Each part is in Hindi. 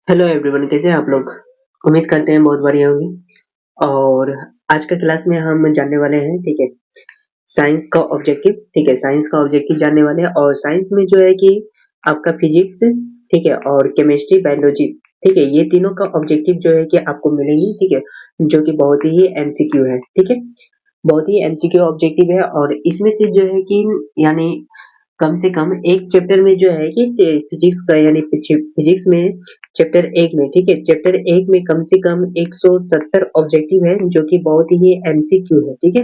हेलो एवरीवन, कैसे हैं आप लोग? उम्मीद करते हैं बहुत बढ़िया होंगे। और आज का क्लास में हम जानने वाले हैं, ठीक है, साइंस का ऑब्जेक्टिव। ठीक है, साइंस का ऑब्जेक्टिव जानने वाले हैं। और साइंस में जो है कि आपका फिजिक्स, ठीक है, और केमिस्ट्री, बायोलॉजी, ठीक है, ये तीनों का ऑब्जेक्टिव जो है कि आपको मिलेंगे, ठीक है, जो कि बहुत ही एमसीक्यू है, ठीक है, बहुत ही एमसीक्यू ऑब्जेक्टिव है। और इसमें से जो है कि यानी कम से कम एक चैप्टर में जो है कि फिजिक्स का यानी फिजिक्स में चैप्टर एक में, ठीक है, चैप्टर एक में कम से कम 170 ऑब्जेक्टिव है, जो कि बहुत ही एमसीक्यू है, ठीक है।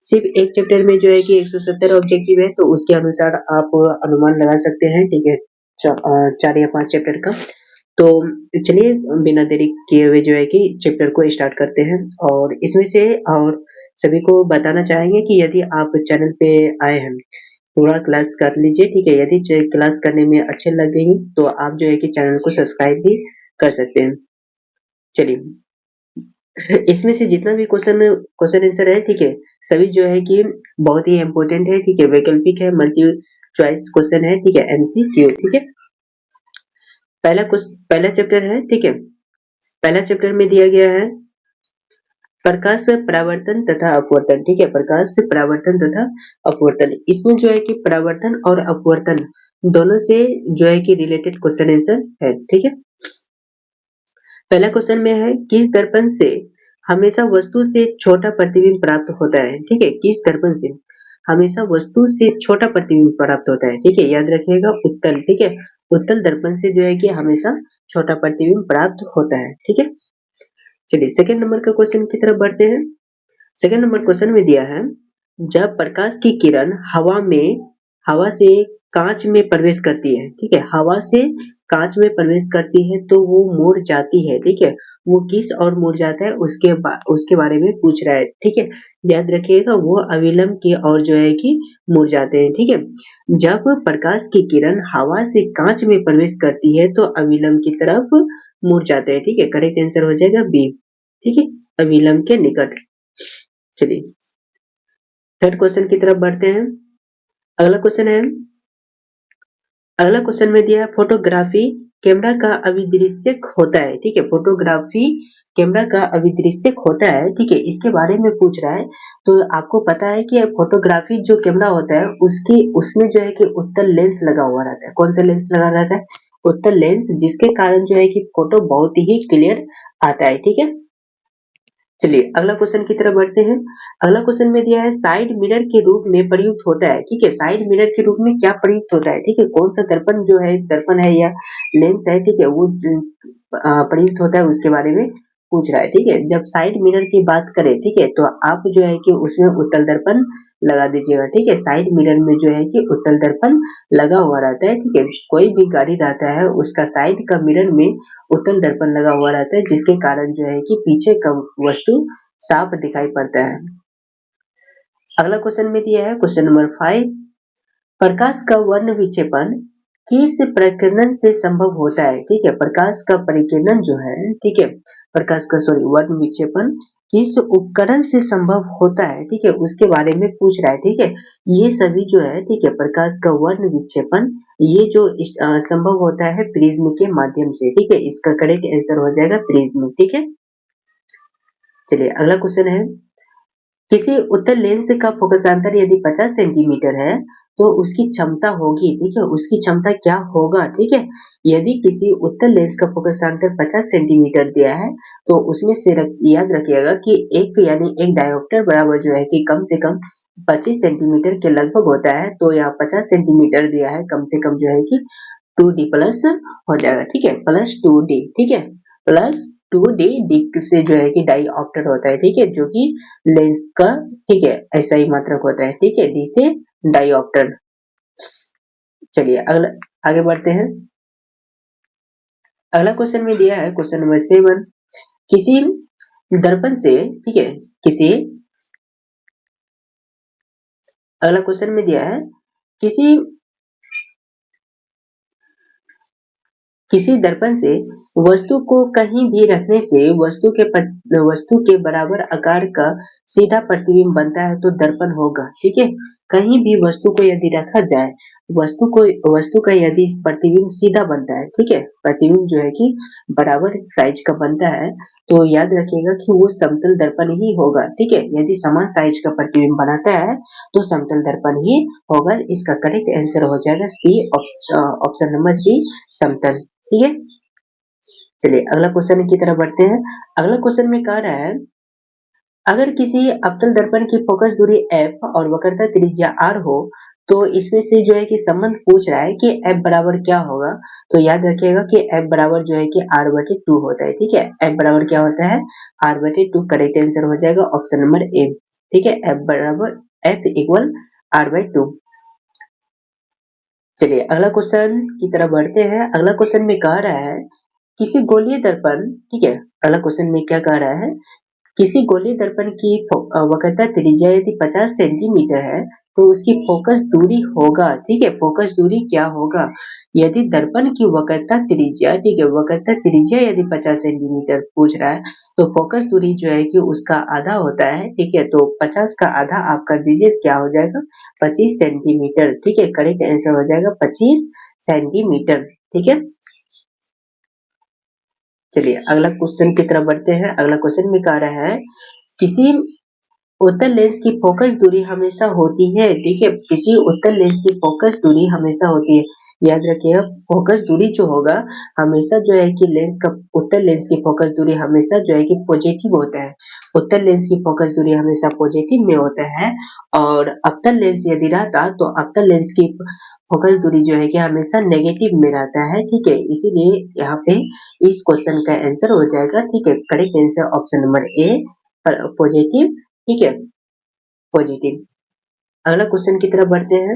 सिर्फ एक चैप्टर में जो है कि 170 ऑब्जेक्टिव है, तो उसके अनुसार आप अनुमान लगा सकते हैं, ठीक है, 4 या 5 चैप्टर का। तो चलिए बिना देरी किए हुए जो है कि चैप्टर को स्टार्ट करते हैं। और इसमें से और सभी को बताना चाहेंगे कि यदि आप चैनल पे आए हैं, पूरा क्लास कर लीजिए, ठीक है। यदि क्लास करने में अच्छे लगेंगे तो आप जो है कि चैनल को सब्सक्राइब भी कर सकते हैं। चलिए, इसमें से जितना भी क्वेश्चन क्वेश्चन आंसर है, ठीक है, सभी जो है कि बहुत ही इम्पोर्टेंट है, ठीक है, वैकल्पिक है, मल्टी चॉइस क्वेश्चन है, ठीक है, एमसीक्यू, ठीक है। पहला चैप्टर है, ठीक है। पहला चैप्टर में दिया गया है प्रकाश परावर्तन तथा अपवर्तन, ठीक है, प्रकाश परावर्तन तथा अपवर्तन। इसमें जो है कि परावर्तन और अपवर्तन दोनों से जो है कि रिलेटेड क्वेश्चन आंसर है, ठीक है। पहला क्वेश्चन में है किस दर्पण से हमेशा वस्तु से छोटा प्रतिबिंब प्राप्त होता है, ठीक है, किस दर्पण से हमेशा वस्तु से छोटा प्रतिबिंब प्राप्त होता है, ठीक है, याद रखिएगा उत्तल, ठीक है, उत्तल दर्पण से जो है कि हमेशा छोटा प्रतिबिंब प्राप्त होता है, ठीक है। चलिए सेकंड नंबर का क्वेश्चन की तरफ बढ़ते हैं। सेकंड नंबर क्वेश्चन में दिया है जब प्रकाश की किरण हवा से कांच में प्रवेश करती है, ठीक है, हवा से कांच में प्रवेश करती है तो वो मुड़ जाती है, ठीक है, वो किस और मुड़ जाता है उसके बारे में पूछ रहा है, ठीक है। याद रखिएगा वो अविलंब की और जो है कि मुड़ जाते हैं, ठीक है। जब प्रकाश की किरण हवा से कांच में प्रवेश करती है तो अविलंब की तरफ मुड़ जाते हैं, ठीक है, करेक्ट आंसर हो जाएगा बी, ठीक है, अविलंब के निकट। चलिए थर्ड क्वेश्चन की तरफ बढ़ते हैं। अगला क्वेश्चन है, अगला क्वेश्चन में दिया है फोटोग्राफी कैमरा का अभिदृश्यक होता है, ठीक है, फोटोग्राफी कैमरा का अभिदृश्यक होता है, ठीक है, इसके बारे में पूछ रहा है। तो आपको पता है कि फोटोग्राफी जो कैमरा होता है उसकी उसमें जो है कि उत्तल लेंस लगा हुआ रहता है। कौन सा लेंस लगा रहता है? उत्तल लेंस, जिसके कारण जो है कि फोटो बहुत ही क्लियर आता है, ठीक है। चलिए अगला क्वेश्चन की तरफ बढ़ते हैं। अगला क्वेश्चन में दिया है साइड मिरर के रूप में प्रयुक्त होता है, ठीक है, साइड मिरर के रूप में क्या प्रयुक्त होता है, ठीक है, कौन सा दर्पण है या लेंस है, ठीक है, वो प्रयुक्त होता है उसके बारे में पूछ रहा है, ठीक है। जब साइड मिरर की बात करें, ठीक है, तो आप जो है कि उसमें उत्तल दर्पण लगा दीजिएगा, ठीक है, साइड मिरर में जो है कि उत्तल दर्पण लगा हुआ रहता है, ठीक है। कोई भी गाड़ी रहता है उसका साइड का मिरर में उत्तल दर्पण लगा हुआ रहता है, जिसके कारण जो है कि पीछे का वस्तु साफ दिखाई पड़ता है। अगला क्वेश्चन में दिया है क्वेश्चन नंबर 5, प्रकाश का वर्ण विक्षेपण किस प्रकीर्णन से संभव होता है, ठीक है, प्रकाश का परिकीर्णन जो है, ठीक है, प्रकाश का सॉरी वर्ण विक्षेपण किस उपकरण से संभव होता है, ठीक है, उसके बारे में पूछ रहा है, ठीक है। ये सभी जो है, ठीक है, प्रकाश का वर्ण विक्षेपण ये जो संभव होता है प्रिज्म के माध्यम से, ठीक है, इसका करेक्ट आंसर हो जाएगा प्रिज्म, ठीक है। चलिए अगला क्वेश्चन है किसी उत्तल लेंस का फोकसांतर यदि 50 सेंटीमीटर है तो उसकी क्षमता होगी, ठीक है, उसकी क्षमता क्या होगा, ठीक है। यदि किसी उत्तल लेंस का फोकसांतर 50 सेंटीमीटर दिया है तो उसमें से याद रखिएगा कि एक डायोप्टर बराबर जो है कि कम से कम 25 सेंटीमीटर के लगभग होता है, तो यहाँ 50 सेंटीमीटर दिया है, कम से कम जो है कि 2d प्लस हो जाएगा, ठीक है, प्लस 2d, ठीक है, प्लस 2d डी से जो है कि डाई ऑप्टर होता है, ठीक है, जो कि लेंस का, ठीक है, ऐसा ही मात्रक होता है, ठीक है, डी से डाई ऑप्टर। चलिए अगला आगे बढ़ते हैं। अगला क्वेश्चन में दिया है क्वेश्चन नंबर 7, किसी दर्पण से, ठीक है, किसी अगला क्वेश्चन में दिया है किसी किसी दर्पण से वस्तु को कहीं भी रखने से वस्तु के बराबर आकार का सीधा प्रतिबिंब बनता है तो दर्पण होगा, ठीक है। कहीं भी वस्तु को यदि रखा जाए वस्तु का यदि प्रतिबिंब सीधा बनता है, ठीक है, प्रतिबिंब जो है कि बराबर साइज का बनता है, तो याद रखिएगा कि वो समतल दर्पण ही होगा, ठीक है। यदि समान साइज का प्रतिबिंब बनाता है तो समतल दर्पण ही होगा। इसका करेक्ट आंसर हो जाएगा सी, ऑप्शन नंबर सी, समतल, ठीक है। चलिए अगला क्वेश्चन की तरफ बढ़ते हैं। अगला क्वेश्चन में कह रहा है, अगर किसी अवतल दर्पण की फोकस दूरी f और वक्रता त्रिज्या r हो, तो इसमें से जो है कि संबंध पूछ रहा है कि f बराबर क्या होगा। तो याद रखिएगा कि f बराबर जो है कि r/2 होता है, ठीक है। f बराबर क्या होता है, r/2। करेक्ट आंसर हो जाएगा ऑप्शन नंबर ए, ठीक है। f equal r/2। चलिए अगला क्वेश्चन की तरफ बढ़ते हैं। अगला क्वेश्चन में कह रहा है, किसी गोलीय दर्पण, ठीक है, अगला क्वेश्चन में क्या कह रहा है, किसी गोलीय दर्पण की वक्रता त्रिज्या यदि 50 सेंटीमीटर है, तो उसकी फोकस दूरी होगा, ठीक है। फोकस दूरी क्या होगा, यदि दर्पण की वक्रता त्रिज्या, ठीक है, वक्रता त्रिज्या यदि 50 सेंटीमीटर पूछ रहा है, तो फोकस दूरी जो है कि उसका आधा होता है, ठीक है। तो 50 का आधा आप कर दीजिए, क्या हो जाएगा, 25 सेंटीमीटर, ठीक है। करेक्ट आंसर हो जाएगा 25 सेंटीमीटर, ठीक है। चलिए अगला क्वेश्चन की तरफ बढ़ते हैं। अगला क्वेश्चन में कह रहा है, किसी उत्तल लेंस की फोकस दूरी हमेशा होती है, ठीक है। किसी उत्तल लेंस की फोकस दूरी हमेशा होती है। याद रखिएगा फोकस दूरी जो होगा हमेशा जो है कि लेंस का, उत्तल लेंस की फोकस दूरी हमेशा जो है कि पॉजिटिव होता है। उत्तल लेंस की फोकस दूरी हमेशा पॉजिटिव में होता है, और अवतल लेंस यदि रहता तो अवतल लेंस की फोकस दूरी जो है कि हमेशा नेगेटिव में रहता है, ठीक है। इसीलिए यहाँ पे इस क्वेश्चन का आंसर हो जाएगा, ठीक है। Correct answer option number A, positive, ठीक है, पॉजिटिव। अगला क्वेश्चन की तरफ बढ़ते हैं।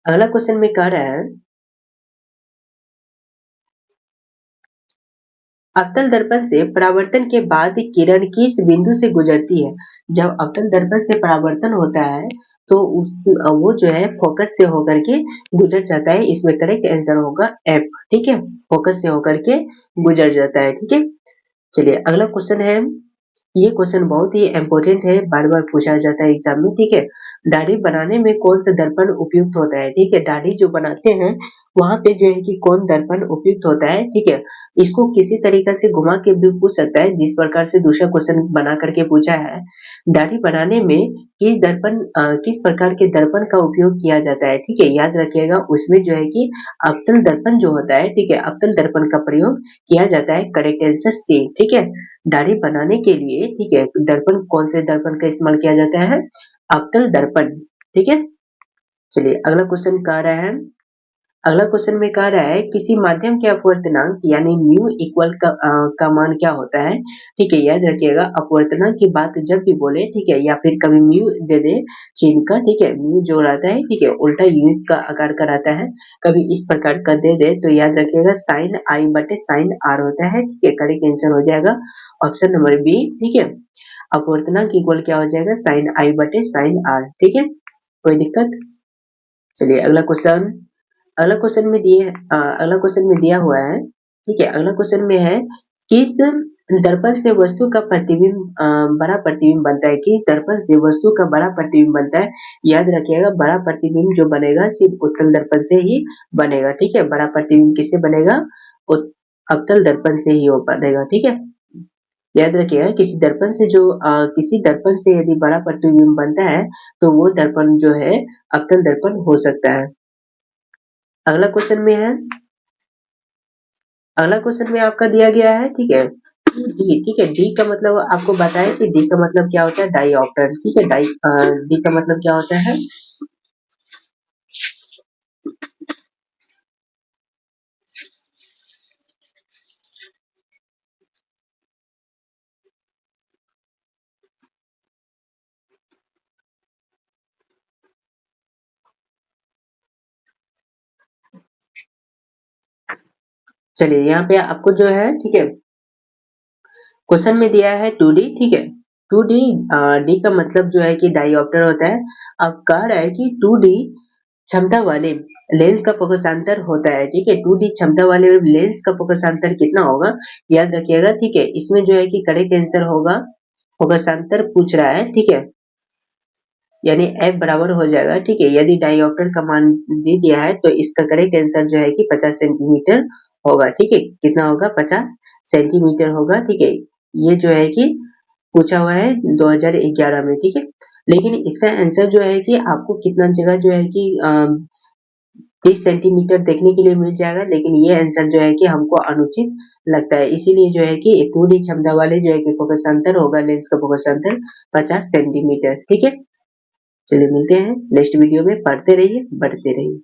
अगला क्वेश्चन में कह रहा है, अवतल दर्पण से परावर्तन के बाद किरण किस बिंदु से गुजरती है। जब अवतल दर्पण से परावर्तन होता है तो वो जो है फोकस से होकर के गुजर जाता है। इसमें करेक्ट आंसर होगा एफ, ठीक है, फोकस से होकर के गुजर जाता है, ठीक है। चलिए अगला क्वेश्चन है, ये क्वेश्चन बहुत ही इम्पोर्टेंट है, बार-बार पूछा जाता है एग्जाम में, ठीक है। दाढ़ी बनाने में कौन सा दर्पण उपयुक्त होता है, ठीक है। दाढ़ी जो बनाते हैं वहाँ पे जो है कि कौन दर्पण उपयुक्त होता है, ठीक है। इसको किसी तरीके से घुमा के भी पूछ सकता है, जिस प्रकार से दूसरा क्वेश्चन बना करके पूछा है। दाढ़ी बनाने में किस प्रकार के दर्पण का उपयोग किया जाता है, ठीक है। याद रखिएगा उसमें जो है कि अवतल दर्पण जो होता है, ठीक है, अवतल दर्पण का प्रयोग किया जाता है। करेक्ट आंसर सी, ठीक है। दाढ़ी बनाने के लिए, ठीक है, दर्पण, कौन से दर्पण का इस्तेमाल किया जाता है, अवतल दर्पण, ठीक है। चलिए अगला क्वेश्चन कह रहा है, अगला क्वेश्चन में कह रहा है, किसी माध्यम के अपवर्तनांक यानी म्यू इक्वल का मान क्या होता है, ठीक है। याद रखिएगा अपवर्तनांक की बात जब भी बोले, ठीक है, या फिर कभी म्यू दे दे चिन्ह का, ठीक है, म्यू जो रहता है, ठीक है, उल्टा यूनिट का आकार का रहता है, कभी इस प्रकार का दे दे तो याद रखिएगा साइन आई बटे साइन आर होता है, ठीक है। करेक्ट आंसर हो जाएगा ऑप्शन नंबर बी, ठीक है। अपवर्तनांक इक्वल क्या हो जाएगा, साइन आई बटे साइन आर, ठीक है, कोई दिक्कत। चलिए अगला क्वेश्चन में अगला क्वेश्चन में दिया हुआ है, ठीक है। अगला क्वेश्चन में है, किस दर्पण से वस्तु का बड़ा प्रतिबिंब बनता है, किस दर्पण से वस्तु का बड़ा प्रतिबिंब बनता है। याद रखिएगा बड़ा प्रतिबिंब जो बनेगा सिर्फ उत्तल दर्पण से ही बनेगा, ठीक है। बड़ा प्रतिबिंब किससे बनेगा, अवतल दर्पण से ही वो बनेगा, ठीक है। याद रखिएगा किसी दर्पण से यदि बड़ा प्रतिबिंब बनता है तो वो दर्पण जो है अवतल दर्पण हो सकता है। अगला क्वेश्चन में है, अगला क्वेश्चन में आपका दिया गया है, ठीक है, डी, ठीक है। डी का मतलब आपको बताया कि डी का मतलब क्या होता है, डाईऑप्टर, ठीक है। डी का मतलब क्या होता है, चलिए यहाँ पे आपको जो है, ठीक है, क्वेश्चन में दिया है 2D, ठीक है। 2D, डी का मतलब जो है कि डाईऑप्टर होता है। अब कह रहा है कि 2D क्षमता वाले लेंस का फोकसांतर होता है, ठीक है। 2D क्षमता वाले लेंस का फोकसांतर कितना होगा, याद रखिएगा, ठीक है। इसमें जो है कि करेक्ट आंसर होगा, फोकसांतर पूछ रहा है, ठीक है। यानी F बराबर हो जाएगा, ठीक है। यदि डायोप्टर का मान दे दिया है तो इसका करेक्ट आंसर जो है कि 50 सेंटीमीटर होगा, ठीक है। कितना होगा? 50 सेंटीमीटर होगा, ठीक है। ये जो है कि पूछा हुआ है 2011 में, ठीक है। लेकिन इसका आंसर जो है कि आपको कितना जगह जो है कि 30 सेंटीमीटर देखने के लिए मिल जाएगा, लेकिन ये आंसर जो है कि हमको अनुचित लगता है। इसीलिए जो है कि 2D क्षमता वाले जो है कि फोकस अंतर होगा, लेंस का फोकस अंतर 50 सेंटीमीटर, ठीक है। चलिए मिलते हैं नेक्स्ट वीडियो में, पढ़ते रहिए, बढ़ते रहिए।